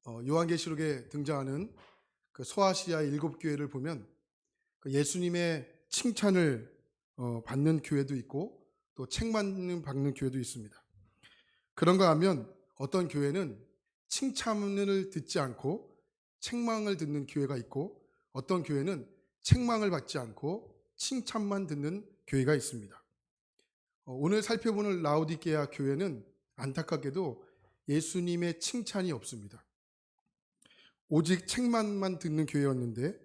요한계시록에 등장하는 그 소아시아 7교회를 보면 그 예수님의 칭찬을 받는 교회도 있고 또 책만 받는 교회도 있습니다. 그런가 하면 어떤 교회는 칭찬을 듣지 않고 책망을 듣는 교회가 있고 어떤 교회는 책망을 받지 않고 칭찬만 듣는 교회가 있습니다. 오늘 살펴보는 라오디게아 교회는 안타깝게도 예수님의 칭찬이 없습니다. 오직 책만만 듣는 교회였는데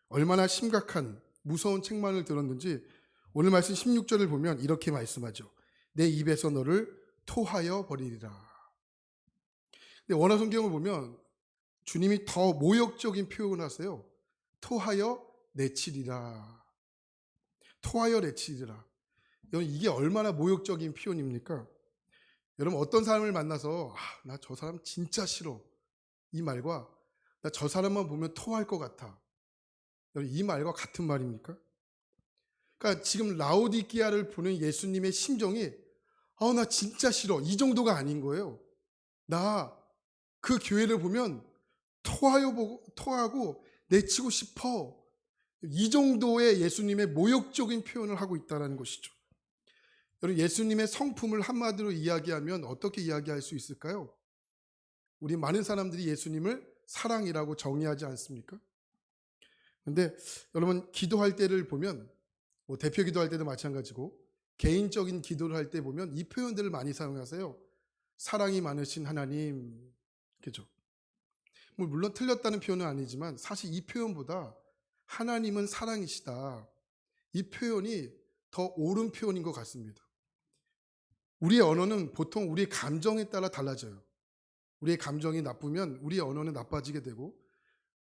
얼마나 심각한 무서운 책만을 들었는지 오늘 말씀 16절을 보면 이렇게 말씀하죠. 내 입에서 너를 토하여 버리리라. 근데 원어 성경을 보면 주님이 더 모욕적인 표현을 하세요. 토하여 내치리라. 토하여 내치리라. 여러분 이게 얼마나 모욕적인 표현입니까? 여러분 어떤 사람을 만나서 나 저 사람 진짜 싫어. 이 말과 나 저 사람만 보면 토할 것 같아. 여러분 이 말과 같은 말입니까? 그러니까 지금 라오디게아를 보는 예수님의 심정이 나 진짜 싫어. 이 정도가 아닌 거예요. 나 그 교회를 보면 토하고 내치고 싶어. 이 정도의 예수님의 모욕적인 표현을 하고 있다는 것이죠. 여러분 예수님의 성품을 한마디로 이야기하면 어떻게 이야기할 수 있을까요? 우리 많은 사람들이 예수님을 사랑이라고 정의하지 않습니까? 그런데 여러분 기도할 때를 보면 대표 기도할 때도 마찬가지고 개인적인 기도를 할 때 보면 이 표현들을 많이 사용하세요. 사랑이 많으신 하나님. 그죠? 물론 틀렸다는 표현은 아니지만 사실 이 표현보다 하나님은 사랑이시다. 이 표현이 더 옳은 표현인 것 같습니다. 우리의 언어는 보통 우리의 감정에 따라 달라져요. 우리의 감정이 나쁘면 우리의 언어는 나빠지게 되고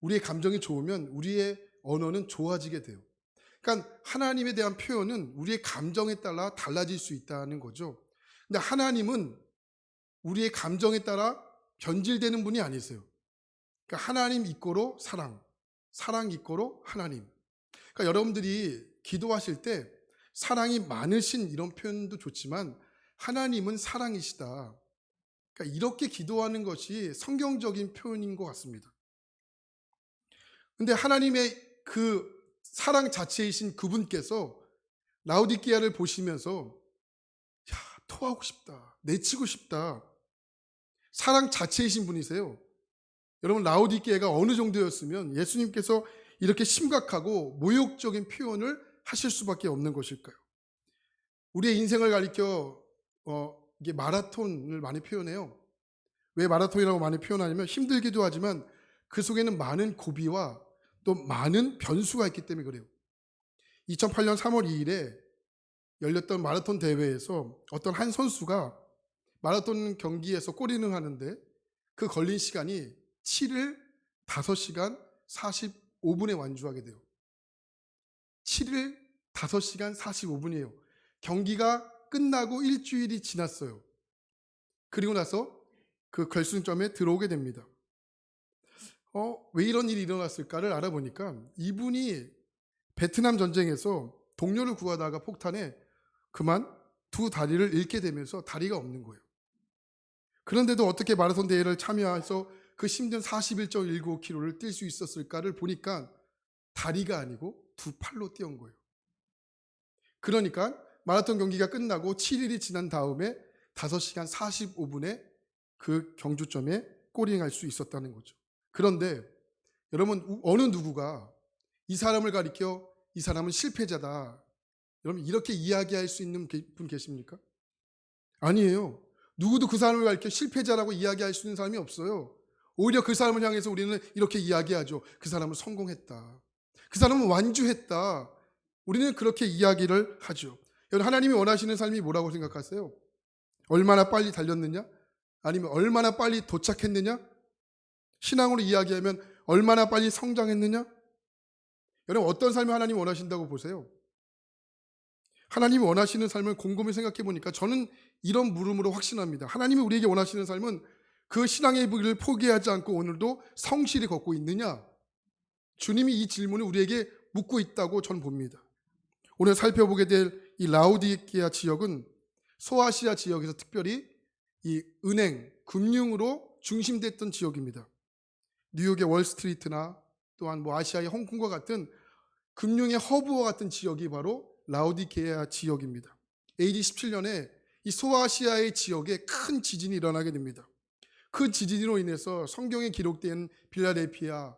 우리의 감정이 좋으면 우리의 언어는 좋아지게 돼요. 그러니까 하나님에 대한 표현은 우리의 감정에 따라 달라질 수 있다는 거죠. 근데 하나님은 우리의 감정에 따라 변질되는 분이 아니세요. 그러니까 하나님 이꼬로 사랑, 사랑 이꼬로 하나님. 그러니까 여러분들이 기도하실 때 사랑이 많으신 이런 표현도 좋지만 하나님은 사랑이시다. 그러니까 이렇게 기도하는 것이 성경적인 표현인 것 같습니다. 근데 하나님의 그 사랑 자체이신 그분께서 라오디게아를 보시면서 토하고 싶다, 내치고 싶다. 사랑 자체이신 분이세요. 여러분 라오디게아가 어느 정도였으면 예수님께서 이렇게 심각하고 모욕적인 표현을 하실 수밖에 없는 것일까요? 우리의 인생을 가리켜 이게 마라톤을 많이 표현해요. 왜 마라톤이라고 많이 표현하냐면 힘들기도 하지만 그 속에는 많은 고비와 또 많은 변수가 있기 때문에 그래요. 2008년 3월 2일에 열렸던 마라톤 대회에서 어떤 한 선수가 마라톤 경기에서 꼬리를 하는데 그 걸린 시간이 7일 5시간 45분에 완주하게 돼요. 7일 5시간 45분이에요. 경기가 끝나고 일주일이 지났어요. 그리고 나서 그 결승점에 들어오게 됩니다. 왜 이런 일이 일어났을까를 알아보니까 이분이 베트남 전쟁에서 동료를 구하다가 폭탄에 그만 두 다리를 잃게 되면서 다리가 없는 거예요. 그런데도 어떻게 마라톤 대회를 참여해서 그 힘든 41.19km를 뛸 수 있었을까를 보니까 다리가 아니고 두 팔로 뛰어온 거예요. 그러니까 마라톤 경기가 끝나고 7일이 지난 다음에 5시간 45분에 그 경주점에 꼬링할 수 있었다는 거죠. 그런데 여러분 어느 누구가 이 사람을 가리켜 이 사람은 실패자다. 여러분 이렇게 이야기할 수 있는 분 계십니까? 아니에요. 누구도 그 사람을 가리켜 실패자라고 이야기할 수 있는 사람이 없어요. 오히려 그 사람을 향해서 우리는 이렇게 이야기하죠. 그 사람은 성공했다. 그 사람은 완주했다. 우리는 그렇게 이야기를 하죠. 여러분 하나님이 원하시는 삶이 뭐라고 생각하세요? 얼마나 빨리 달렸느냐? 아니면 얼마나 빨리 도착했느냐? 신앙으로 이야기하면 얼마나 빨리 성장했느냐? 여러분 어떤 삶을 하나님 원하신다고 보세요? 하나님이 원하시는 삶을 곰곰이 생각해 보니까 저는 이런 물음으로 확신합니다. 하나님이 우리에게 원하시는 삶은 그 신앙의 길을 포기하지 않고 오늘도 성실히 걷고 있느냐? 주님이 이 질문을 우리에게 묻고 있다고 저는 봅니다. 오늘 살펴보게 될 이 라오디게아 지역은 소아시아 지역에서 특별히 이 은행, 금융으로 중심됐던 지역입니다. 뉴욕의 월스트리트나 또한 뭐 아시아의 홍콩과 같은 금융의 허브와 같은 지역이 바로 라오디게아 지역입니다. AD 17년에 이 소아시아의 지역에 큰 지진이 일어나게 됩니다. 그 지진으로 인해서 성경에 기록된 빌라델피아,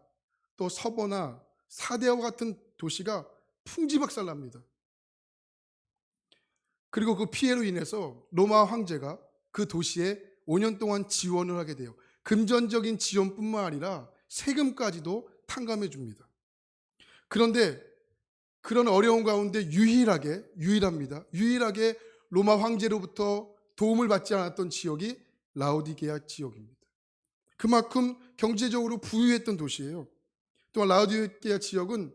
또 서버나 사대와 같은 도시가 풍지박살납니다. 그리고 그 피해로 인해서 로마 황제가 그 도시에 5년 동안 지원을 하게 돼요. 금전적인 지원뿐만 아니라 세금까지도 탕감해 줍니다. 그런데 그런 어려운 가운데 유일하게 로마 황제로부터 도움을 받지 않았던 지역이 라오디게아 지역입니다. 그만큼 경제적으로 부유했던 도시예요. 또한 라오디게아 지역은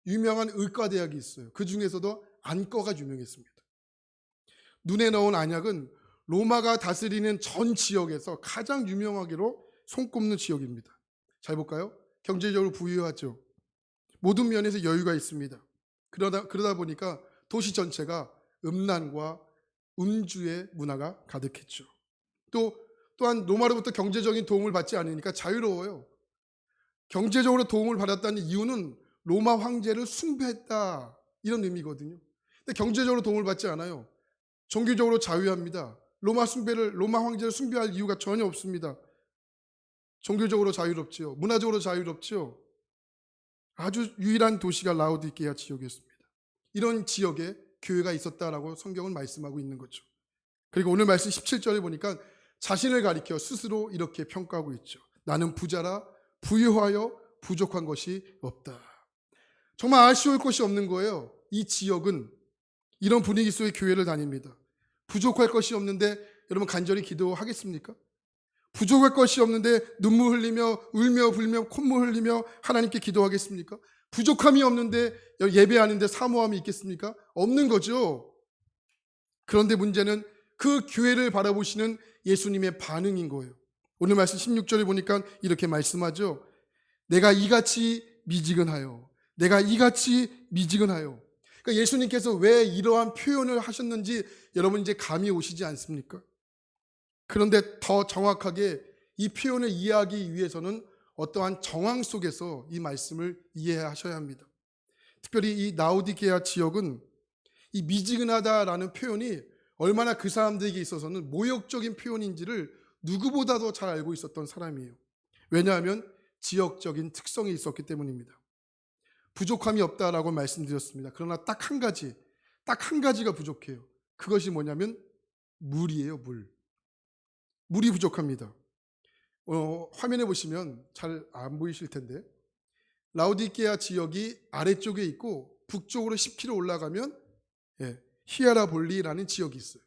유명한 의과대학이 있어요. 그 중에서도 안과가 유명했습니다. 눈에 넣은 안약은 로마가 다스리는 전 지역에서 가장 유명하기로 손꼽는 지역입니다. 잘 볼까요? 경제적으로 부유하죠. 모든 면에서 여유가 있습니다. 그러다 보니까 도시 전체가 음란과 음주의 문화가 가득했죠. 또한 로마로부터 경제적인 도움을 받지 않으니까 자유로워요. 경제적으로 도움을 받았다는 이유는 로마 황제를 숭배했다 이런 의미거든요. 근데 경제적으로 도움을 받지 않아요. 종교적으로 자유합니다. 로마 황제를 숭배할 이유가 전혀 없습니다. 종교적으로 자유롭지요. 문화적으로 자유롭지요. 아주 유일한 도시가 라오디게아 지역이었습니다. 이런 지역에 교회가 있었다라고 성경은 말씀하고 있는 거죠. 그리고 오늘 말씀 17절에 보니까 자신을 가리켜 스스로 이렇게 평가하고 있죠. 나는 부자라 부유하여 부족한 것이 없다. 정말 아쉬울 것이 없는 거예요. 이 지역은 이런 분위기 속의 교회를 다닙니다. 부족할 것이 없는데 여러분 간절히 기도하겠습니까? 부족할 것이 없는데 눈물 흘리며 울며 불며 콧물 흘리며 하나님께 기도하겠습니까? 부족함이 없는데 예배하는데 사모함이 있겠습니까? 없는 거죠. 그런데 문제는 그 교회를 바라보시는 예수님의 반응인 거예요. 오늘 말씀 16절에 보니까 이렇게 말씀하죠. 내가 이같이 미지근하여. 그러니까 예수님께서 왜 이러한 표현을 하셨는지 여러분 이제 감이 오시지 않습니까? 그런데 더 정확하게 이 표현을 이해하기 위해서는 어떠한 정황 속에서 이 말씀을 이해하셔야 합니다. 특별히 이 라오디게아 지역은 이 미지근하다라는 표현이 얼마나 그 사람들에게 있어서는 모욕적인 표현인지를 누구보다도 잘 알고 있었던 사람이에요. 왜냐하면 지역적인 특성이 있었기 때문입니다. 부족함이 없다라고 말씀드렸습니다. 그러나 딱 한 가지가 부족해요. 그것이 뭐냐면 물이에요, 물. 물이 부족합니다. 화면에 보시면 잘 안 보이실 텐데 라오디게아 지역이 아래쪽에 있고 북쪽으로 10km 올라가면 히에라볼리라는 지역이 있어요.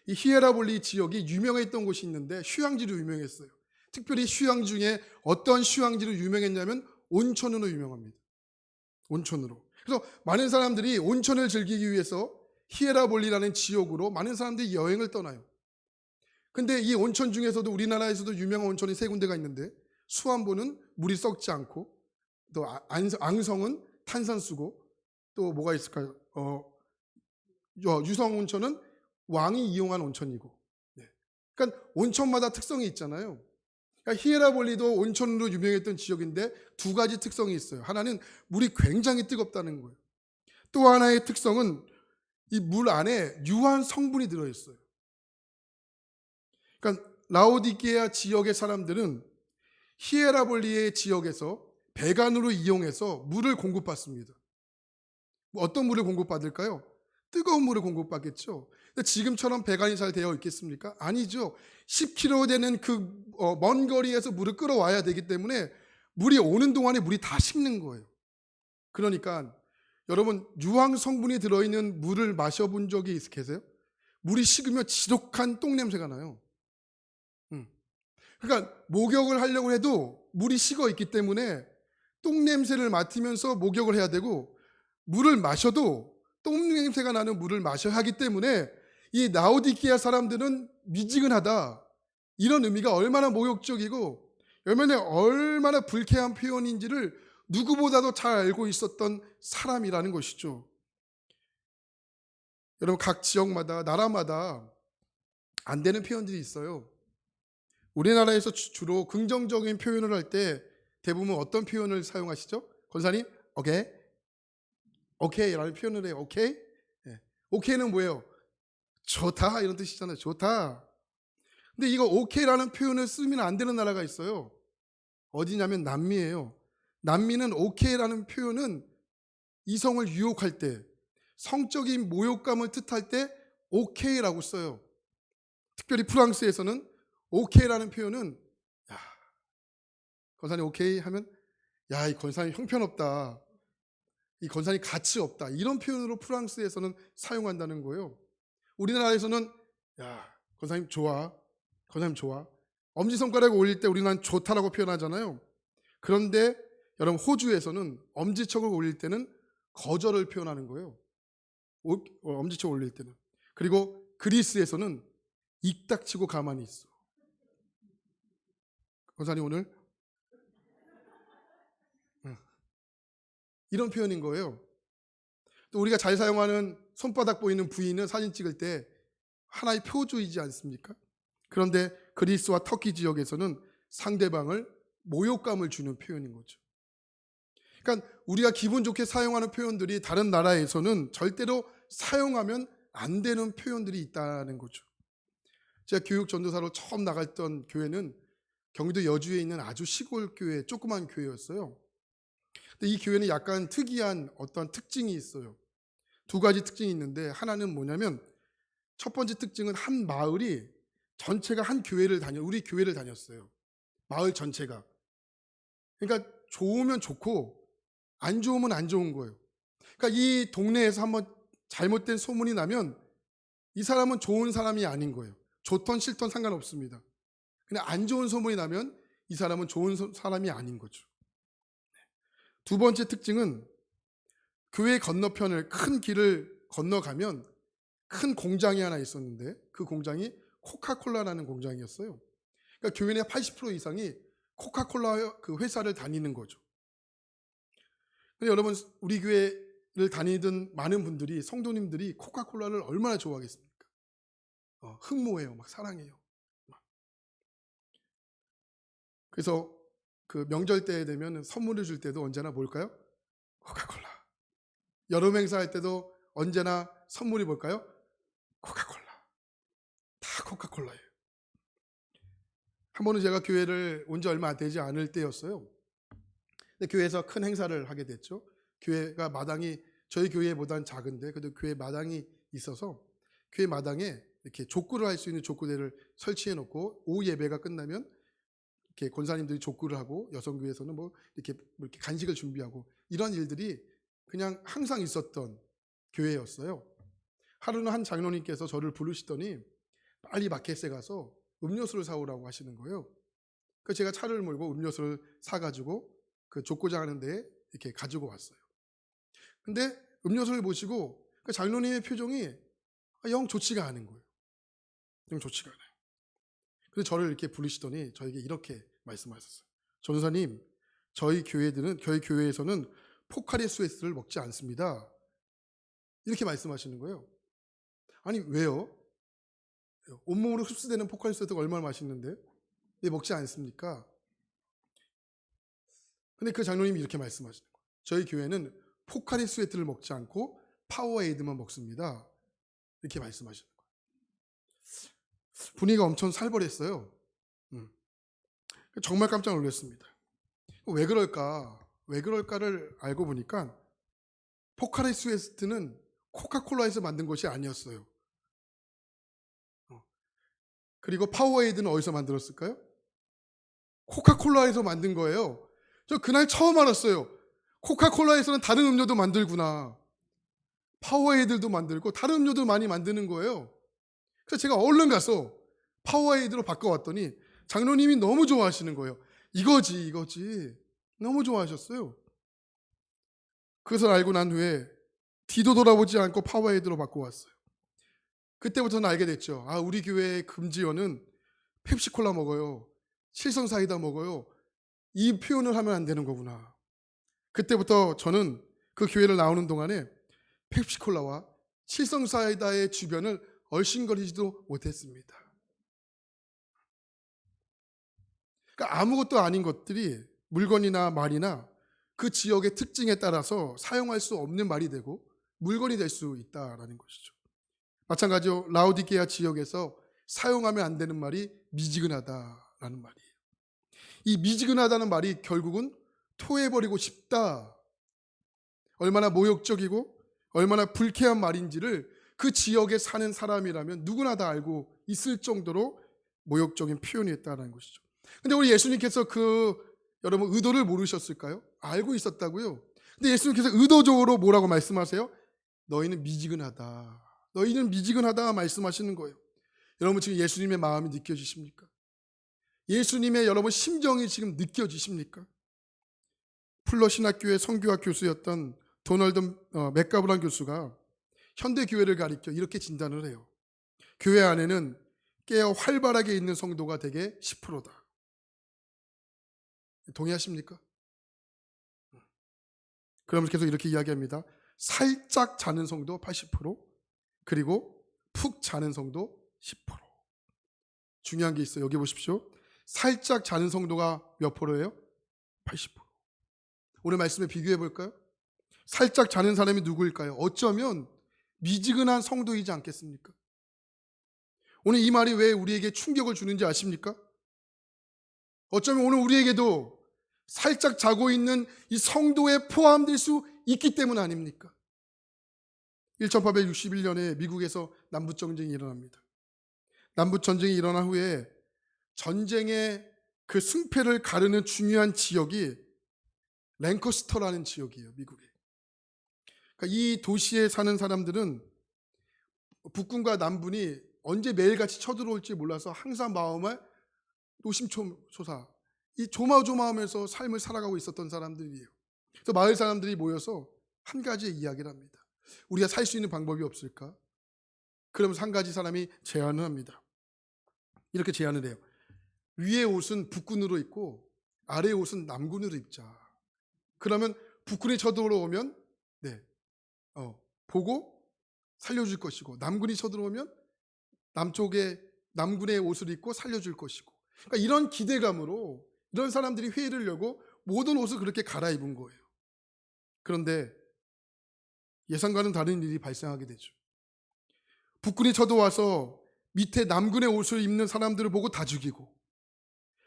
이 히에라볼리 지역이 유명했던 곳이 있는데 휴양지로 유명했어요. 특별히 휴양 중에 어떤 휴양지로 유명했냐면 온천으로 유명합니다. 온천으로. 그래서 많은 사람들이 온천을 즐기기 위해서 히에라볼리라는 지역으로 많은 사람들이 여행을 떠나요. 근데 이 온천 중에서도 우리나라에서도 유명한 온천이 3군데가 있는데 수안보는 물이 썩지 않고 또 앙성은 탄산수고 또 뭐가 있을까요? 유성 온천은 왕이 이용한 온천이고. 그러니까 온천마다 특성이 있잖아요. 그러니까 히에라볼리도 온천으로 유명했던 지역인데 두 가지 특성이 있어요. 하나는 물이 굉장히 뜨겁다는 거예요. 또 하나의 특성은 이 물 안에 유한 성분이 들어있어요. 그러니까 라오디게아 지역의 사람들은 히에라볼리의 지역에서 배관으로 이용해서 물을 공급받습니다. 어떤 물을 공급받을까요? 뜨거운 물을 공급받겠죠. 근데 지금처럼 배관이 잘 되어 있겠습니까? 아니죠. 10km 되는 그 먼 거리에서 물을 끌어와야 되기 때문에 물이 오는 동안에 물이 다 식는 거예요. 그러니까 여러분 유황 성분이 들어있는 물을 마셔본 적이 계세요? 물이 식으면 지독한 똥 냄새가 나요. 그러니까 목욕을 하려고 해도 물이 식어 있기 때문에 똥 냄새를 맡으면서 목욕을 해야 되고 물을 마셔도 똥 냄새가 나는 물을 마셔야 하기 때문에 이 라오디게아 사람들은 미지근하다 이런 의미가 얼마나 모욕적이고 얼마나 불쾌한 표현인지를 누구보다도 잘 알고 있었던 사람이라는 것이죠. 여러분 각 지역마다 나라마다 안 되는 표현들이 있어요. 우리나라에서 주로 긍정적인 표현을 할 때 대부분 어떤 표현을 사용하시죠? 권사님, 오케이, 오케이라는 표현을 해요. 오케이, 예. 오케이는 뭐예요? 좋다 이런 뜻이잖아요. 좋다. 근데 이거 오케이라는 표현을 쓰면 안 되는 나라가 있어요. 어디냐면 남미예요. 남미는 오케이라는 표현은 이성을 유혹할 때, 성적인 모욕감을 뜻할 때 오케이라고 써요. 특별히 프랑스에서는 오케이라는 표현은, 야, 권사님 오케이 하면, 야, 이 권사님 형편없다, 이 권사님 가치 없다, 이런 표현으로 프랑스에서는 사용한다는 거예요. 우리나라에서는, 야, 권사님 좋아, 권사님 좋아, 엄지손가락을 올릴 때 우리는 좋다라고 표현하잖아요. 그런데 여러분, 호주에서는 엄지척을 올릴 때는 거절을 표현하는 거예요. 엄지척 올릴 때는. 그리고 그리스에서는 입 닥치고 가만히 있어. 권사님 오늘 이런 표현인 거예요. 또 우리가 잘 사용하는 손바닥 보이는 부위는 사진 찍을 때 하나의 표주이지 않습니까? 그런데 그리스와 터키 지역에서는 상대방을 모욕감을 주는 표현인 거죠. 그러니까 우리가 기분 좋게 사용하는 표현들이 다른 나라에서는 절대로 사용하면 안 되는 표현들이 있다는 거죠. 제가 교육 전도사로 처음 나갔던 교회는 경기도 여주에 있는 아주 시골 교회, 조그만 교회였어요. 근데 이 교회는 약간 특이한 어떤 특징이 있어요. 두 가지 특징이 있는데, 하나는 뭐냐면, 첫 번째 특징은 한 마을이 전체가 한 교회를 우리 교회를 다녔어요. 마을 전체가. 그러니까 좋으면 좋고 안 좋으면 안 좋은 거예요. 그러니까 이 동네에서 한번 잘못된 소문이 나면 이 사람은 좋은 사람이 아닌 거예요. 좋던 싫던 상관없습니다. 그냥 안 좋은 소문이 나면 이 사람은 좋은 사람이 아닌 거죠. 두 번째 특징은 교회 건너편을 큰 길을 건너가면 큰 공장이 하나 있었는데, 그 공장이 코카콜라라는 공장이었어요. 그러니까 교회 내 80% 이상이 코카콜라 그 회사를 다니는 거죠. 근데 여러분, 우리 교회를 다니던 많은 분들이, 성도님들이 코카콜라를 얼마나 좋아하겠습니까? 흠모해요, 막 사랑해요. 그래서 그 명절 때 되면 선물을 줄 때도 언제나 뭘까요? 코카콜라. 여름 행사할 때도 언제나 선물이 뭘까요? 코카콜라. 다 코카콜라예요. 한 번은 제가 교회를 온 지 얼마 되지 않을 때였어요. 근데 교회에서 큰 행사를 하게 됐죠. 교회가 마당이 저희 교회보다는 작은데 그래도 교회 마당이 있어서 교회 마당에 이렇게 족구를 할 수 있는 족구대를 설치해 놓고 오후 예배가 끝나면 이렇게 권사님들이 족구를 하고 여성교회에서는 뭐 이렇게 간식을 준비하고 이런 일들이 그냥 항상 있었던 교회였어요. 하루는 한 장로님께서 저를 부르시더니 빨리 마켓에 가서 음료수를 사오라고 하시는 거예요. 그래서 제가 차를 몰고 음료수를 사가지고 그 족구장 하는 데에 이렇게 가지고 왔어요. 근데 음료수를 보시고 그 장로님의 표정이 영 좋지가 않은 거예요. 영 좋지가 않아요. 그래서 저를 이렇게 부르시더니 저에게 이렇게 말씀하셨어요. 전사님, 저희 교회에서는 포카리 스웨트를 먹지 않습니다. 이렇게 말씀하시는 거예요. 아니 왜요? 온몸으로 흡수되는 포카리 스웨트가 얼마나 맛있는데 왜 먹지 않습니까? 근데 그 장로님이 이렇게 말씀하시는 거예요. 저희 교회는 포카리 스웨트를 먹지 않고 파워에이드만 먹습니다. 이렇게 말씀하시는 거예요. 분위기가 엄청 살벌했어요. 정말 깜짝 놀랐습니다. 왜 그럴까? 왜 그럴까를 알고 보니까 포카리 스웨트는 코카콜라에서 만든 것이 아니었어요. 그리고 파워에이드는 어디서 만들었을까요? 코카콜라에서 만든 거예요. 저 그날 처음 알았어요. 코카콜라에서는 다른 음료도 만들구나. 파워에이드도 만들고 다른 음료도 많이 만드는 거예요. 그래서 제가 얼른 가서 파워에이드로 바꿔왔더니 장로님이 너무 좋아하시는 거예요. 이거지. 너무 좋아하셨어요. 그것을 알고 난 후에 뒤도 돌아보지 않고 파워에이드로 바꿔왔어요. 그때부터는 알게 됐죠. 아, 우리 교회의 금지어는 펩시콜라 먹어요. 칠성사이다 먹어요. 이 표현을 하면 안 되는 거구나. 그때부터 저는 그 교회를 나오는 동안에 펩시콜라와 칠성사이다의 주변을 얼씬거리지도 못했습니다. 그러니까 아무것도 아닌 것들이 물건이나 말이나 그 지역의 특징에 따라서 사용할 수 없는 말이 되고 물건이 될 수 있다라는 것이죠. 마찬가지로 라오디게아 지역에서 사용하면 안 되는 말이 미지근하다라는 말이에요. 이 미지근하다는 말이 결국은 토해버리고 싶다. 얼마나 모욕적이고 얼마나 불쾌한 말인지를 그 지역에 사는 사람이라면 누구나 다 알고 있을 정도로 모욕적인 표현이었다는 것이죠. 근데 우리 예수님께서 여러분 의도를 모르셨을까요? 알고 있었다고요. 근데 예수님께서 의도적으로 뭐라고 말씀하세요? 너희는 미지근하다. 너희는 미지근하다 말씀하시는 거예요. 여러분 지금 예수님의 마음이 느껴지십니까? 예수님의 여러분 심정이 지금 느껴지십니까? 풀러 신학교의 성교학 교수였던 도널드 맥가브란 교수가 현대 교회를 가리켜 이렇게 진단을 해요. 교회 안에는 깨어 활발하게 있는 성도가 대개 10%다. 동의하십니까? 그러면서 계속 이렇게 이야기합니다. 살짝 자는 성도 80%, 그리고 푹 자는 성도 10%. 중요한 게 있어요. 여기 보십시오. 살짝 자는 성도가 몇 프로예요? 80%. 오늘 말씀에 비교해 볼까요? 살짝 자는 사람이 누구일까요? 어쩌면 미지근한 성도이지 않겠습니까? 오늘 이 말이 왜 우리에게 충격을 주는지 아십니까? 어쩌면 오늘 우리에게도 살짝 자고 있는 이 성도에 포함될 수 있기 때문 아닙니까? 1861년에 미국에서 남북전쟁이 일어납니다. 남북전쟁이 일어난 후에 전쟁의 그 승패를 가르는 중요한 지역이 랭커스터라는 지역이에요, 미국에. 그러니까 이 도시에 사는 사람들은 북군과 남군이 언제 매일같이 쳐들어올지 몰라서 항상 마음을 노심초사, 이 조마조마하면서 삶을 살아가고 있었던 사람들이에요. 그래서 마을 사람들이 모여서 한 가지의 이야기를 합니다. 우리가 살 수 있는 방법이 없을까? 그러면서 한 가지 사람이 제안을 합니다. 이렇게 제안을 해요. 위의 옷은 북군으로 입고 아래의 옷은 남군으로 입자. 그러면 북군이 쳐들어오면 보고 살려줄 것이고, 남군이 쳐들어오면 남군의 옷을 입고 살려줄 것이고. 그러니까 이런 기대감으로 이런 사람들이 회의를 열고 모든 옷을 그렇게 갈아입은 거예요. 그런데 예상과는 다른 일이 발생하게 되죠. 북군이 쳐들어와서 밑에 남군의 옷을 입는 사람들을 보고 다 죽이고,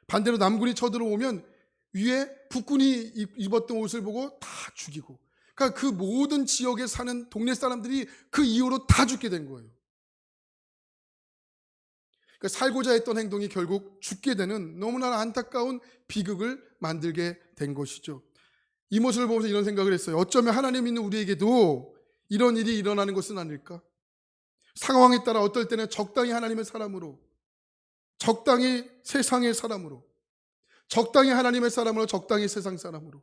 반대로 남군이 쳐들어오면 위에 북군이 입었던 옷을 보고 다 죽이고, 그러니까 그 모든 지역에 사는 동네 사람들이 그 이후로 다 죽게 된 거예요. 그러니까 살고자 했던 행동이 결국 죽게 되는 너무나 안타까운 비극을 만들게 된 것이죠. 이 모습을 보면서 이런 생각을 했어요. 어쩌면 하나님 있는 우리에게도 이런 일이 일어나는 것은 아닐까? 상황에 따라 어떨 때는 적당히 하나님의 사람으로, 적당히 세상의 사람으로, 적당히 하나님의 사람으로, 적당히 세상 사람으로.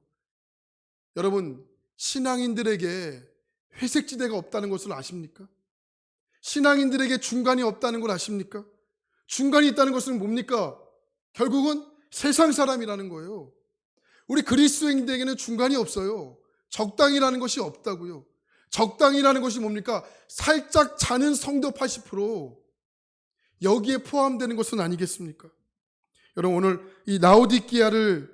여러분, 신앙인들에게 회색지대가 없다는 것을 아십니까? 신앙인들에게 중간이 없다는 걸 아십니까? 중간이 있다는 것은 뭡니까? 결국은 세상 사람이라는 거예요. 우리 그리스도인들에게는 중간이 없어요. 적당이라는 것이 없다고요. 적당이라는 것이 뭡니까? 살짝 자는 성도 80%, 여기에 포함되는 것은 아니겠습니까? 여러분, 오늘 이 라오디게아를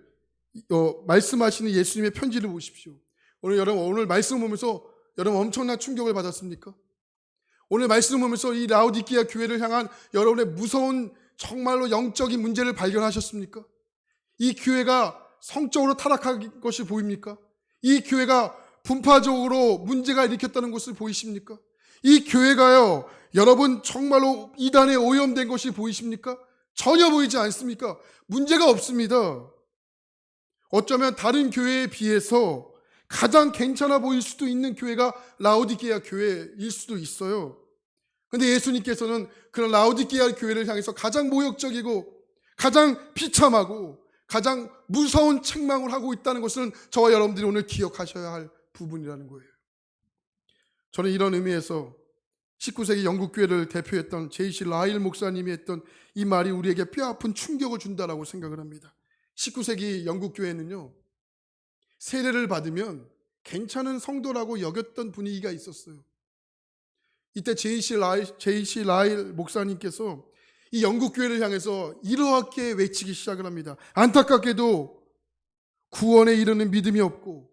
말씀하시는 예수님의 편지를 보십시오. 오늘 말씀을 보면서 여러분 엄청난 충격을 받았습니까? 오늘 말씀을 보면서 이 라오디게아 교회를 향한 여러분의 무서운 정말로 영적인 문제를 발견하셨습니까? 이 교회가 성적으로 타락한 것이 보입니까? 이 교회가 분파적으로 문제가 일으켰다는 것을 보이십니까? 이 교회가요, 여러분 정말로 이단에 오염된 것이 보이십니까? 전혀 보이지 않습니까? 문제가 없습니다. 어쩌면 다른 교회에 비해서 가장 괜찮아 보일 수도 있는 교회가 라오디게아 교회일 수도 있어요. 그런데 예수님께서는 그런 라오디게아 교회를 향해서 가장 모욕적이고 가장 비참하고 가장 무서운 책망을 하고 있다는 것은 저와 여러분들이 오늘 기억하셔야 할 부분이라는 거예요. 저는 이런 의미에서 19세기 영국 교회를 대표했던 J.C. 라일 목사님이 했던 이 말이 우리에게 뼈아픈 충격을 준다라고 생각을 합니다. 19세기 영국 교회는요, 세례를 받으면 괜찮은 성도라고 여겼던 분위기가 있었어요. 이때 J.C. 라일 목사님께서 이 영국 교회를 향해서 이렇게 외치기 시작을 합니다. 안타깝게도 구원에 이르는 믿음이 없고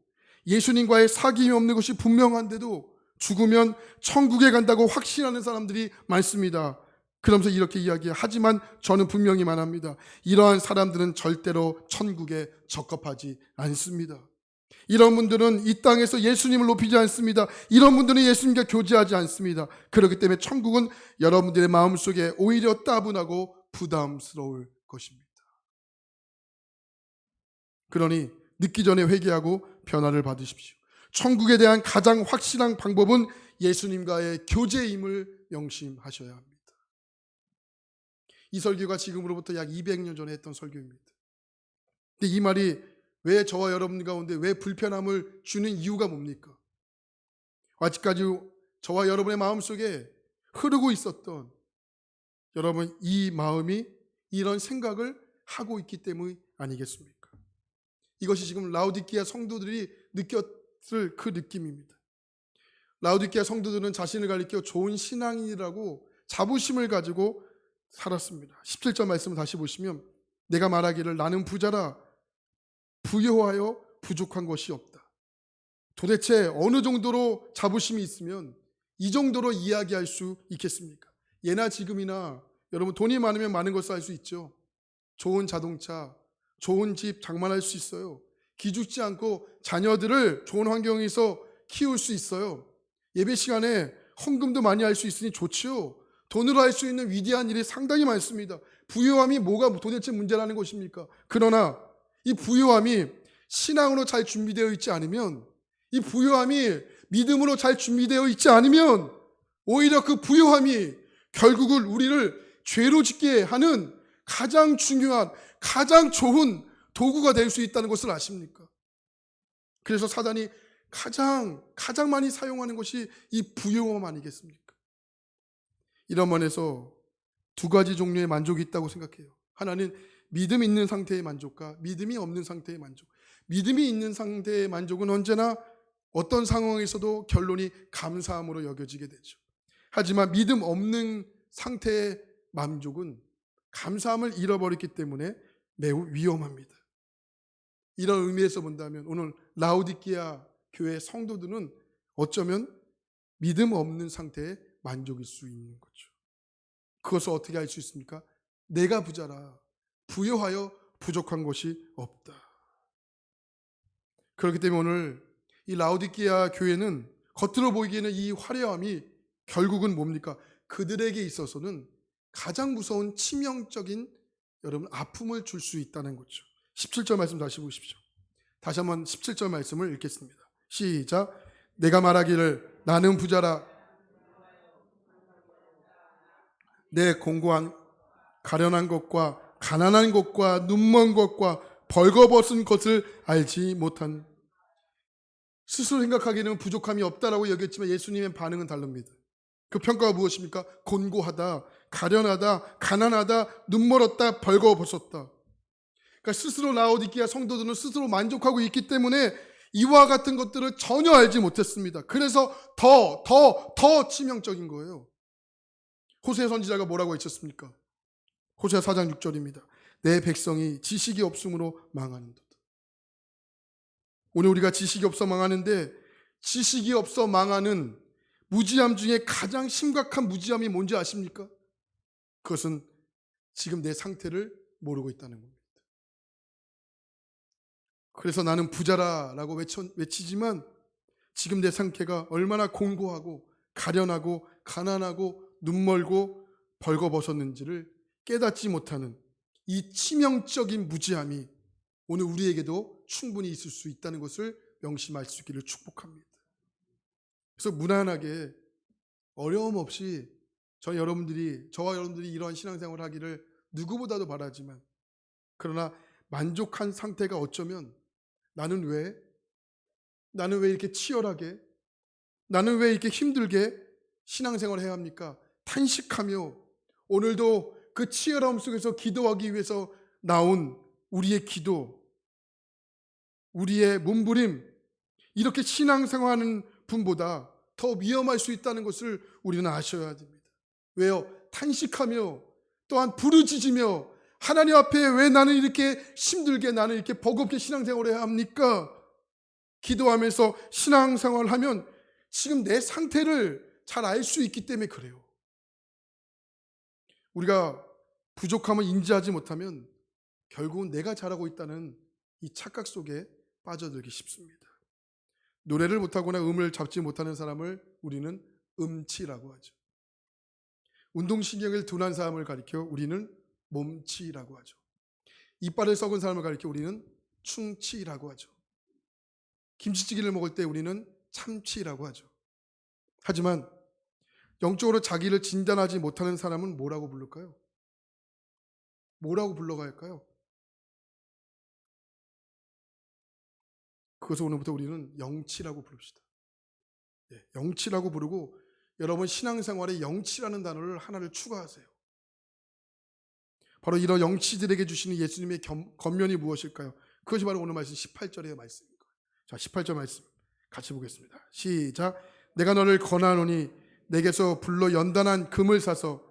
예수님과의 사귐이 없는 것이 분명한데도 죽으면 천국에 간다고 확신하는 사람들이 많습니다. 그러면서 이렇게 이야기해요. 하지만 저는 분명히 말합니다. 이러한 사람들은 절대로 천국에 적합하지 않습니다. 이런 분들은 이 땅에서 예수님을 높이지 않습니다. 이런 분들은 예수님과 교제하지 않습니다. 그렇기 때문에 천국은 여러분들의 마음속에 오히려 따분하고 부담스러울 것입니다. 그러니 늦기 전에 회개하고 변화를 받으십시오. 천국에 대한 가장 확실한 방법은 예수님과의 교제임을 명심하셔야 합니다. 이 설교가 지금으로부터 약 200년 전에 했던 설교입니다. 근데 이 말이 왜 저와 여러분 가운데 왜 불편함을 주는 이유가 뭡니까? 아직까지 저와 여러분의 마음속에 흐르고 있었던 여러분 이 마음이 이런 생각을 하고 있기 때문이 아니겠습니까? 이것이 지금 라오디게아 성도들이 느꼈을 그 느낌입니다. 라오디게아 성도들은 자신을 가리켜 좋은 신앙인이라고 자부심을 가지고 살았습니다. 17절 말씀을 다시 보시면 내가 말하기를 나는 부자라 부요하여 부족한 것이 없다. 도대체 어느 정도로 자부심이 있으면 이 정도로 이야기할 수 있겠습니까? 예나 지금이나 여러분 돈이 많으면 많은 것을 할 수 있죠. 좋은 자동차, 좋은 집 장만할 수 있어요. 기죽지 않고 자녀들을 좋은 환경에서 키울 수 있어요. 예배 시간에 헌금도 많이 할 수 있으니 좋지요. 돈으로 할 수 있는 위대한 일이 상당히 많습니다. 부요함이 뭐가 도대체 문제라는 것입니까? 그러나 이 부요함이 신앙으로 잘 준비되어 있지 않으면, 이 부요함이 믿음으로 잘 준비되어 있지 않으면 오히려 그 부요함이 결국은 우리를 죄로 짓게 하는 가장 중요한, 가장 좋은 도구가 될 수 있다는 것을 아십니까? 그래서 사단이 가장 많이 사용하는 것이 이 부요함 아니겠습니까? 이런 면에서 두 가지 종류의 만족이 있다고 생각해요. 하나는 믿음 있는 상태의 만족과 믿음이 없는 상태의 만족. 믿음이 있는 상태의 만족은 언제나 어떤 상황에서도 결론이 감사함으로 여겨지게 되죠. 하지만 믿음 없는 상태의 만족은 감사함을 잃어버렸기 때문에 매우 위험합니다. 이런 의미에서 본다면 오늘 라오디게아 교회 성도들은 어쩌면 믿음 없는 상태의 만족일 수 있는 거죠. 그것을 어떻게 할 수 있습니까? 내가 부자라 부요하여 부족한 것이 없다. 그렇기 때문에 오늘 이 라오디게아 교회는 겉으로 보이기에는 이 화려함이 결국은 뭡니까? 그들에게 있어서는 가장 무서운 치명적인 여러분 아픔을 줄 수 있다는 거죠. 17절 말씀 다시 보십시오. 다시 한번 17절 말씀을 읽겠습니다. 시작. 내가 말하기를 나는 부자라 내 공고한 가련한 것과 가난한 것과 눈먼 것과 벌거벗은 것을 알지 못한 스스로 생각하기에는 부족함이 없다라고 여겼지만 예수님의 반응은 다릅니다. 그 평가가 무엇입니까? 곤고하다, 가련하다, 가난하다, 눈멀었다, 벌거벗었다. 그러니까 스스로 라오디게아 성도들은 스스로 만족하고 있기 때문에 이와 같은 것들을 전혀 알지 못했습니다. 그래서 더 치명적인 거예요. 호세아 선지자가 뭐라고 외쳤습니까? 호세아 4장 6절입니다. 내 백성이 지식이 없음으로 망하는도다. 오늘 우리가 지식이 없어 망하는데 지식이 없어 망하는 무지함 중에 가장 심각한 무지함이 뭔지 아십니까? 그것은 지금 내 상태를 모르고 있다는 겁니다. 그래서 나는 부자라라고 외치지만 지금 내 상태가 얼마나 공고하고 가련하고 가난하고 눈멀고 벌거벗었는지를 깨닫지 못하는 이 치명적인 무지함이 오늘 우리에게도 충분히 있을 수 있다는 것을 명심할 수 있기를 축복합니다. 그래서 무난하게 어려움 없이 저와 여러분들이 이러한 신앙생활을 하기를 누구보다도 바라지만 그러나 만족한 상태가 어쩌면 나는 왜 이렇게 치열하게 나는 왜 이렇게 힘들게 신앙생활을 해야 합니까? 탄식하며 오늘도 그 치열함 속에서 기도하기 위해서 나온 우리의 기도, 우리의 몸부림, 이렇게 신앙생활하는 분보다 더 위험할 수 있다는 것을 우리는 아셔야 됩니다. 왜요? 탄식하며 또한 부르짖으며 하나님 앞에 왜 나는 이렇게 힘들게 나는 이렇게 버겁게 신앙생활을 해야 합니까? 기도하면서 신앙생활을 하면 지금 내 상태를 잘 알 수 있기 때문에 그래요. 우리가 부족함을 인지하지 못하면 결국은 내가 잘하고 있다는 이 착각 속에 빠져들기 쉽습니다. 노래를 못하거나 음을 잡지 못하는 사람을 우리는 음치라고 하죠. 운동신경을 둔한 사람을 가리켜 우리는 몸치라고 하죠. 이빨을 썩은 사람을 가리켜 우리는 충치라고 하죠. 김치찌개를 먹을 때 우리는 참치라고 하죠. 하지만 영적으로 자기를 진단하지 못하는 사람은 뭐라고 부를까요? 뭐라고 불러야 할까요? 그것을 오늘부터 우리는 영치라고 부릅시다. 영치라고 부르고 여러분 신앙생활에 영치라는 단어를 하나를 추가하세요. 바로 이런 영치들에게 주시는 예수님의 권면이 무엇일까요? 그것이 바로 오늘 말씀 18절의 말씀입니다. 자, 18절 말씀 같이 보겠습니다. 시작. 내가 너를 권하노니 내게서 불로 연단한 금을 사서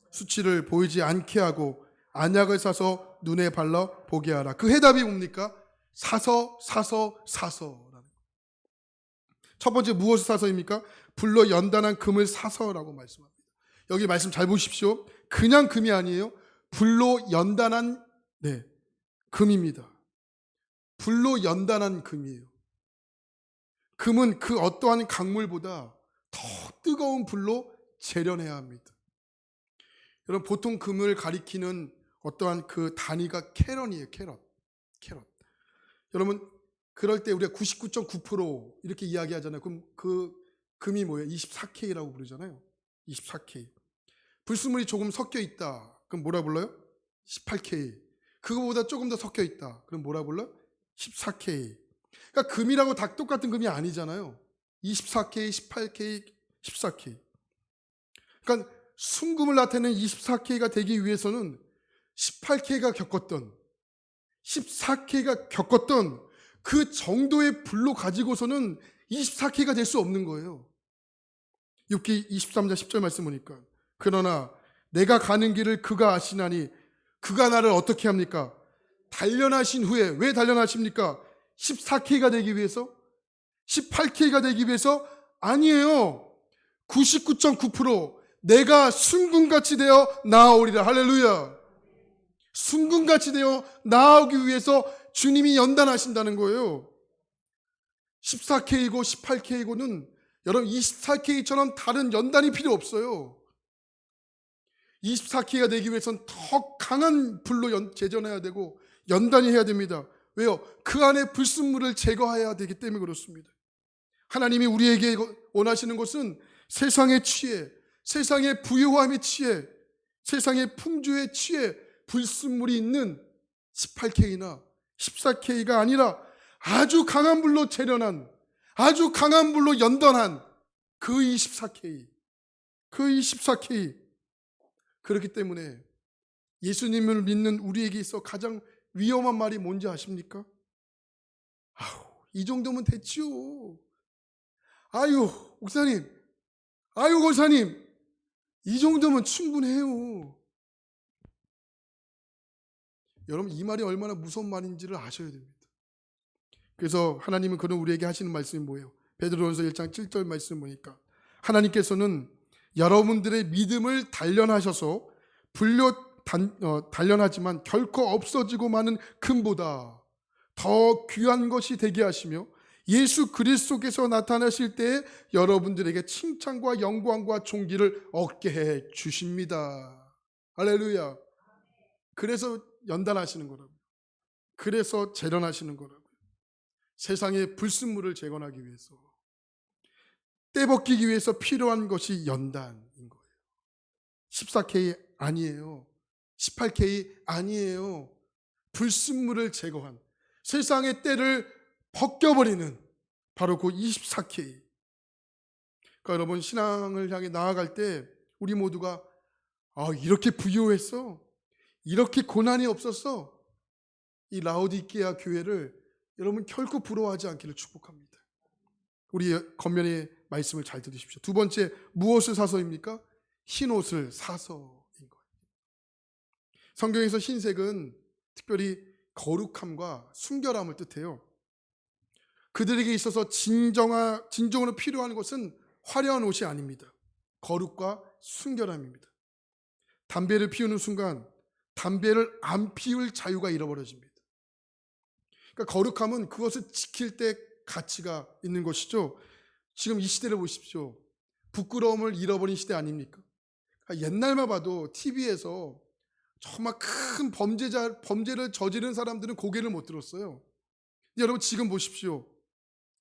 수치를 보이지 않게 하고 안약을 사서 눈에 발라 보게 하라. 그 해답이 뭡니까? 사서. 첫 번째 무엇을 사서입니까? 불로 연단한 금을 사서라고 말씀합니다. 여기 말씀 잘 보십시오. 그냥 금이 아니에요. 불로 연단한 금입니다. 불로 연단한 금이에요. 금은 그 어떠한 강물보다 더 뜨거운 불로 재련해야 합니다. 여러분 보통 금을 가리키는 어떠한 그 단위가 캐럿이에요. 캐럿. 여러분 그럴 때 우리가 99.9% 이렇게 이야기하잖아요. 그럼 그 금이 뭐예요? 24K라고 부르잖아요. 24K. 불순물이 조금 섞여 있다. 그럼 뭐라 불러요? 18K. 그거보다 조금 더 섞여 있다. 그럼 뭐라 불러요? 14K. 그러니까 금이라고 다 똑같은 금이 아니잖아요. 24K, 18K, 14K. 그러니까 순금을 나타내는 24K가 되기 위해서는 18K가 겪었던 14K가 겪었던 그 정도의 불로 가지고서는 24K가 될 수 없는 거예요. 6기 23장 10절 말씀 보니까 그러나 내가 가는 길을 그가 아시나니 그가 나를 어떻게 합니까? 단련하신 후에 왜 단련하십니까? 14K가 되기 위해서? 18K가 되기 위해서? 아니에요. 99.9% 내가 순금같이 되어 나아오리라. 할렐루야. 순금같이 되어 나아오기 위해서 주님이 연단하신다는 거예요. 14K이고 18K이고는 여러분 24K처럼 다른 연단이 필요 없어요. 24K가 되기 위해서는 더 강한 불로 제전해야 되고 연단이 해야 됩니다. 왜요? 그 안에 불순물을 제거해야 되기 때문에 그렇습니다. 하나님이 우리에게 원하시는 것은 세상의 취해, 세상의 부유함의 취해, 세상의 풍조의 취해 불순물이 있는 18K나 14K가 아니라 아주 강한 불로 재련한, 아주 강한 불로 연단한 그 24K, 그 24K. 그렇기 때문에 예수님을 믿는 우리에게 있어 가장 위험한 말이 뭔지 아십니까? 이 정도면 됐지요. 아유, 목사님, 아유, 권사님, 이 정도면 충분해요. 여러분, 이 말이 얼마나 무서운 말인지를 아셔야 됩니다. 그래서 하나님은 그런 우리에게 하시는 말씀이 뭐예요? 베드로전서 1장 7절 말씀 보니까 하나님께서는 여러분들의 믿음을 단련하셔서 단련하지만 결코 없어지고 마는 금보다 더 귀한 것이 되게 하시며 예수 그리스도께서 나타나실 때에 여러분들에게 칭찬과 영광과 존귀를 얻게 해 주십니다. 할렐루야. 그래서 연단하시는 거라고요. 그래서 재련하시는 거라고요. 세상의 불순물을 재건하기 위해서, 떼벗기기 위해서 필요한 것이 연단인 거예요. 14K 아니에요. 18K 아니에요. 불순물을 제거한, 세상의 때를 벗겨버리는 바로 그 24K. 그러니까 여러분 신앙을 향해 나아갈 때 우리 모두가 이렇게 부유했어, 이렇게 고난이 없었어, 이 라오디게아 교회를 여러분 결코 부러워하지 않기를 축복합니다. 우리 권면의 말씀을 잘 들으십시오. 두 번째, 무엇을 사서입니까? 흰옷을 사서인 거예요. 성경에서 흰색은 특별히 거룩함과 순결함을 뜻해요. 그들에게 있어서 진정으로 필요한 것은 화려한 옷이 아닙니다. 거룩과 순결함입니다. 담배를 피우는 순간 담배를 안 피울 자유가 잃어버려집니다. 그러니까 거룩함은 그것을 지킬 때 가치가 있는 것이죠. 지금 이 시대를 보십시오. 부끄러움을 잃어버린 시대 아닙니까? 그러니까 옛날만 봐도 TV에서 정말 큰 범죄를 저지른 사람들은 고개를 못 들었어요. 여러분 지금 보십시오.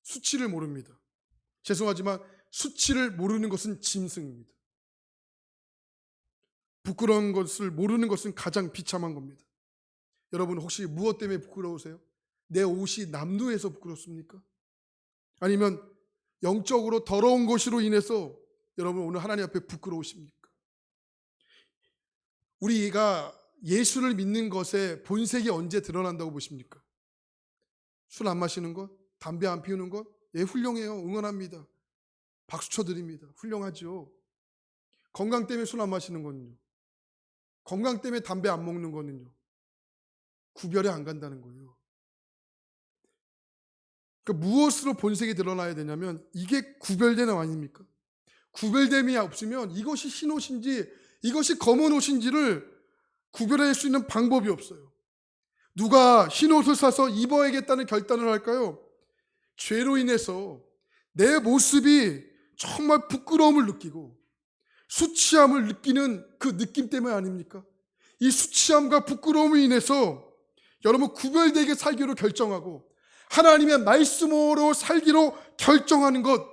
수치를 모릅니다. 죄송하지만 수치를 모르는 것은 짐승입니다. 부끄러운 것을 모르는 것은 가장 비참한 겁니다. 여러분 혹시 무엇 때문에 부끄러우세요? 내 옷이 남루해서 부끄럽습니까? 아니면 영적으로 더러운 것으로 인해서 여러분 오늘 하나님 앞에 부끄러우십니까? 우리가 예수를 믿는 것의 본색이 언제 드러난다고 보십니까? 술 안 마시는 것? 담배 안 피우는 것? 예, 훌륭해요. 응원합니다. 박수 쳐드립니다. 훌륭하죠. 건강 때문에 술 안 마시는 거는요. 건강 때문에 담배 안 먹는 거는요. 구별이 안 간다는 거예요. 그러니까 무엇으로 본색이 드러나야 되냐면 이게 구별되는 아닙니까? 구별됨이 없으면 이것이 흰 옷인지 이것이 검은 옷인지를 구별할 수 있는 방법이 없어요. 누가 흰 옷을 사서 입어야겠다는 결단을 할까요? 죄로 인해서 내 모습이 정말 부끄러움을 느끼고 수치함을 느끼는 그 느낌 때문에 아닙니까? 이 수치함과 부끄러움으로 인해서 여러분 구별되게 살기로 결정하고 하나님의 말씀으로 살기로 결정하는 것,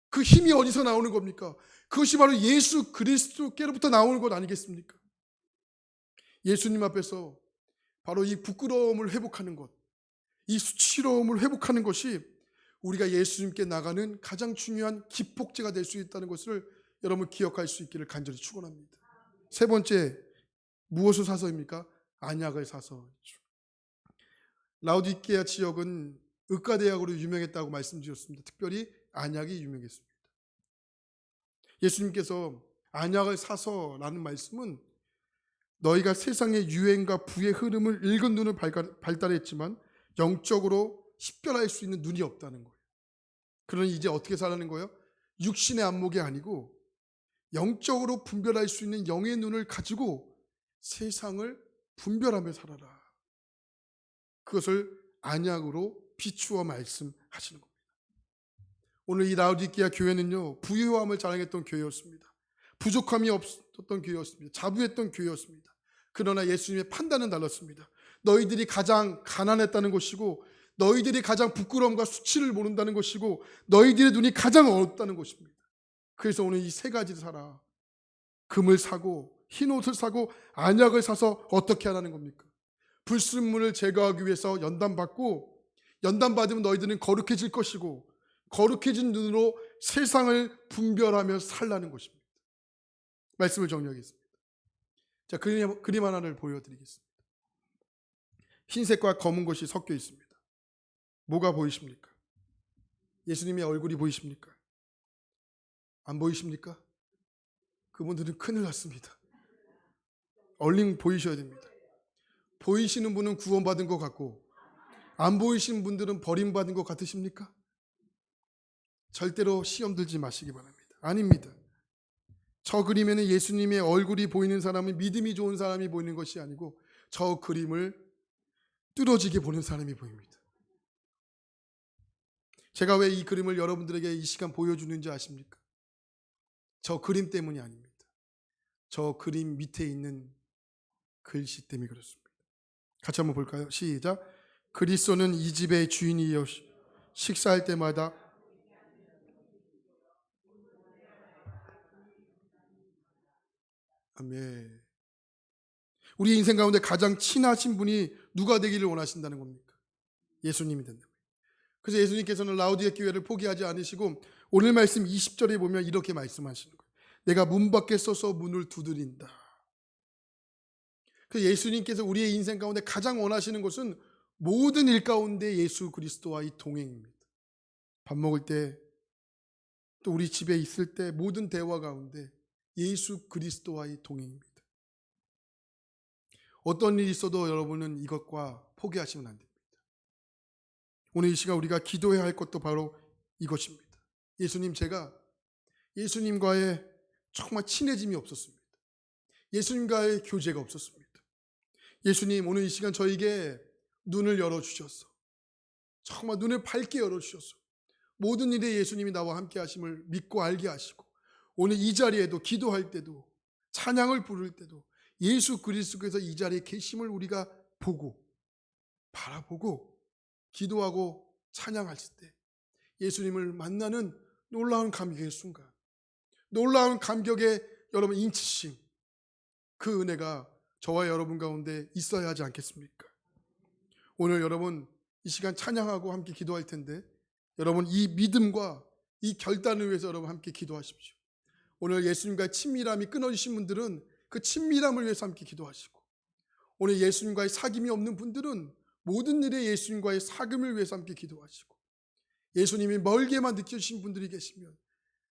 그 힘이 어디서 나오는 겁니까? 그것이 바로 예수 그리스도께로부터 나오는 것 아니겠습니까? 예수님 앞에서 바로 이 부끄러움을 회복하는 것, 이 수치로움을 회복하는 것이 우리가 예수님께 나가는 가장 중요한 기폭제가 될 수 있다는 것을 여러분 기억할 수 있기를 간절히 축원합니다. 세 번째, 무엇을 사서입니까? 안약을 사서죠. 라우디게아 지역은 의과대학으로 유명했다고 말씀드렸습니다. 특별히 안약이 유명했습니다. 예수님께서 안약을 사서라는 말씀은 너희가 세상의 유행과 부의 흐름을 읽은 눈을 발달했지만 영적으로 식별할 수 있는 눈이 없다는 거예요. 그러니 이제 어떻게 살라는 거예요? 육신의 안목이 아니고 영적으로 분별할 수 있는 영의 눈을 가지고 세상을 분별하며 살아라. 그것을 안약으로 비추어 말씀하시는 겁니다. 오늘 이 라우디게아 교회는요, 부유함을 자랑했던 교회였습니다. 부족함이 없었던 교회였습니다. 자부했던 교회였습니다. 그러나 예수님의 판단은 달랐습니다. 너희들이 가장 가난했다는 것이고 너희들이 가장 부끄러움과 수치를 모른다는 것이고 너희들의 눈이 가장 어둡다는 것입니다. 그래서 오늘 이 세 가지를 사라. 금을 사고 흰 옷을 사고 안약을 사서 어떻게 하라는 겁니까? 불순물을 제거하기 위해서 연단받고 연단받으면 너희들은 거룩해질 것이고 거룩해진 눈으로 세상을 분별하며 살라는 것입니다. 말씀을 정리하겠습니다. 자, 그림 하나를 보여드리겠습니다. 흰색과 검은 것이 섞여 있습니다. 뭐가 보이십니까? 예수님의 얼굴이 보이십니까? 안 보이십니까? 그분들은 큰일 났습니다. 얼른 보이셔야 됩니다. 보이시는 분은 구원받은 것 같고 안 보이시는 분들은 버림받은 것 같으십니까? 절대로 시험 들지 마시기 바랍니다. 아닙니다. 저 그림에는 예수님의 얼굴이 보이는 사람은 믿음이 좋은 사람이 보이는 것이 아니고 저 그림을 뚫어지게 보는 사람이 보입니다. 제가 왜 이 그림을 여러분들에게 이 시간 보여주는지 아십니까? 저 그림 때문이 아닙니다. 저 그림 밑에 있는 글씨 때문에 그렇습니다. 같이 한번 볼까요? 시작. 그리스도는 이 집의 주인이여 식사할 때마다 아멘. 우리 인생 가운데 가장 친하신 분이 누가 되기를 원하신다는 겁니까? 예수님이 된다. 그래서 예수님께서는 라우디게아 교회를 포기하지 않으시고 오늘 말씀 20절에 보면 이렇게 말씀하시는 거예요. 내가 문 밖에 서서 문을 두드린다. 그 예수님께서 우리의 인생 가운데 가장 원하시는 것은 모든 일 가운데 예수 그리스도와의 동행입니다. 밥 먹을 때 또 우리 집에 있을 때 모든 대화 가운데 예수 그리스도와의 동행입니다. 어떤 일이 있어도 여러분은 이것과 포기하시면 안 됩니다. 오늘 이 시간 우리가 기도해야 할 것도 바로 이것입니다. 예수님, 제가 예수님과의 정말 친해짐이 없었습니다. 예수님과의 교제가 없었습니다. 예수님, 오늘 이 시간 저에게 눈을 열어주셔서 정말 눈을 밝게 열어주셔서 모든 일에 예수님이 나와 함께 하심을 믿고 알게 하시고 오늘 이 자리에도 기도할 때도 찬양을 부를 때도 예수 그리스도께서 이 자리에 계심을 우리가 보고 바라보고 기도하고 찬양했을 때 예수님을 만나는 놀라운 감격의 순간, 놀라운 감격의 여러분 인치심, 그 은혜가 저와 여러분 가운데 있어야 하지 않겠습니까? 오늘 여러분 이 시간 찬양하고 함께 기도할 텐데 여러분 이 믿음과 이 결단을 위해서 여러분 함께 기도하십시오. 오늘 예수님과의 친밀함이 끊어지신 분들은 그 친밀함을 위해서 함께 기도하시고, 오늘 예수님과의 사귐이 없는 분들은 모든 일에 예수님과의 사귐을 위해서 함께 기도하시고, 예수님이 멀게만 느껴지신 분들이 계시면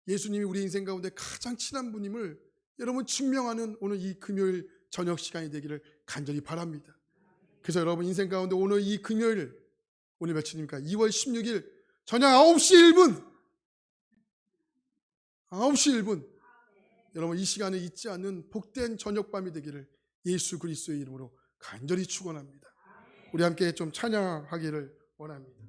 예수님이 우리 인생 가운데 가장 친한 분임을 여러분 증명하는 오늘 이 금요일 저녁 시간이 되기를 간절히 바랍니다. 그래서 여러분 인생 가운데 오늘 이 금요일, 오늘 며칠입니까? 2월 16일 저녁 9시 1분 9시 1분 여러분 이 시간을 잊지 않는 복된 저녁밤이 되기를 예수 그리스도의 이름으로 간절히 축원합니다. 우리 함께 좀 찬양하기를 원합니다.